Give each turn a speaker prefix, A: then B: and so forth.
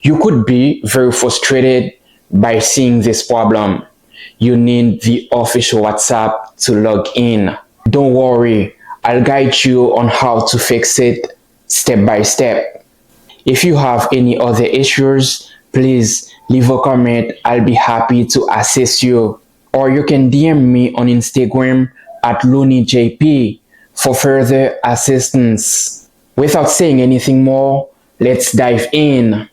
A: You could be very frustrated by seeing this problem. You need the official WhatsApp to log in. Don't worry, I'll guide you on how to fix it step by step. If you have any other issues, please leave a comment. I'll be happy to assist you. Or you can DM me on Instagram at LooneyJP for further assistance. Without saying anything more, let's dive in.